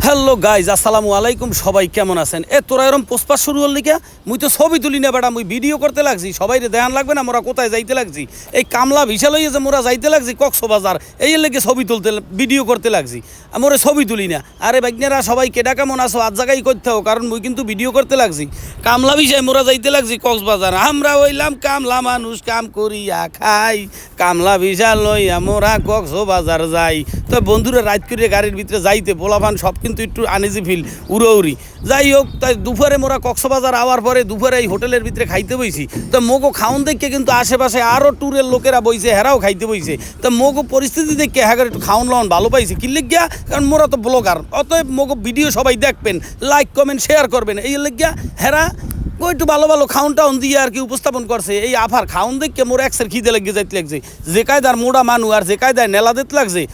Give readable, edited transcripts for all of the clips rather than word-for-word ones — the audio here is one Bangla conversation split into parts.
হ্যালো গাইজ, আসসালামু আলাইকুম। সবাই কেমন আছেন? তোরা এরম পোস্টপাস শুরু হল লিখা? মুই তো ছবি তুলি না বেটা, মুই ভিডিও করতে লাগছি। সবাই দেখান লাগবে না মোরা কোথায় যাইতে লাগছি। এই কামলা বিশাল হয়ে যে মোরা যাইতে লাগছি কক্সবাজার, এই লেগে ছবি তুলতে ভিডিও করতে লাগছি। মোরে ছবি তুলি না। আরে বাইকনেরা সবাই কেডা কেমন আছো আজ জায়গায় করতে হোক, কারণ মুই কিন্তু ভিডিও করতে লাগছি। কামলা বিষয় মোরা যাইতে লাগছি কক্সবাজার। আমরা হইলাম কামলা মানুষ, কাম করিয়া খাই। কামলা বিশাল লইয়া মোরা কক্সবাজার যাই। তো বন্ধুরা রাত করে গাড়ির ভিতরে যাইতে পোলাপান সব কিন্তু একটু আনইজি ফিল, উড়ি। যাই হোক, তাই দুপুরে মোরা কক্সবাজার আওয়ার পরে দুপুরে এই হোটেলের ভিতরে খাইতে বইছি। তো মোগো খাওন দেখে কিন্তু আশেপাশে আরও ট্যুরের লোকেরা বইছে, হেরাও খাইতে বইছে। তো মোগো পরিস্থিতি দেখে হ্যাঁ একটু খাওন লাওন ভালো পাইছে কি লিখিয়া, কারণ মোরা তো ব্লগার। অতএব মোগো ভিডিও সবাই দেখবেন, লাইক কমেন্ট শেয়ার করবেন। এই লিখিয়া হেরা একটু ভালো ভালো খাউন টাউন দিয়ে আর কি উপস্থাপন করছে। এই আফার খাউন দেখে মোর একসের খিদে লেগে যাইতে লাগছে। যে কায়দার মোড়া মানু আর যে কায়দায় নেলা দিতে লাগছে,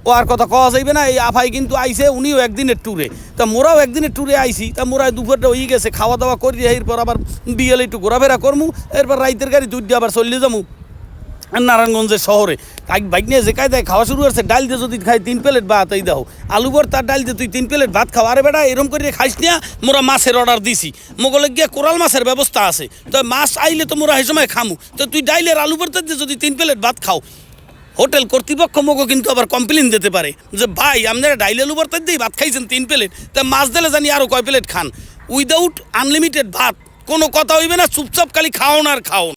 ও আর কথা কওয়া যাইবে না। এই আফাই কিন্তু আইসে, উনিও একদিনের ট্যুরে। তা মোরাও একদিনের ট্যুরে আইসি। তা মোরা দুপুরটা হয়ে গেছে, খাওয়া দাওয়া করি, এরপর আবার বিয়েলে একটু ঘোরাফেরা করমু। এরপর রাইতের গাড়ি দুধ দিয়ে আবার চলে যাবো নারায়ণগঞ্জের শহরে। বাইক নিয়ে যে কায়দায় খাওয়া শুরু করছে, ডাল দিয়ে যদি খাই 3 প্লেট ভাত, এই দাও আলু ভর্তার ডাল দিয়ে তুই 3 প্লেট ভাত খাও। আরে বেটা এরকম করে খাইস না, মোরা মাছের অর্ডার দিছি। মোগলে গিয়ে কোরাল মাছের ব্যবস্থা আছে। তো মাছ আইলে তো মোরা এই সময় খামু। তো তুই ডাইলের আলু ভর্তার দিয়ে যদি 3 প্লেট ভাত খাও, হোটেল কর্তৃপক্ষ মোগো কিন্তু আবার কমপ্লেন দিতে পারে যে ভাই আপনারা ডাইল আলু ভর্তা দিয়ে ভাত খাইছেন 3 প্লেট, তা মাছ দিলে জানি আরও কয় প্লেট খান। উইদাউট আনলিমিটেড ভাত, কোনো কথা হইবে না, চুপচাপ খালি খাওন আর খাওন।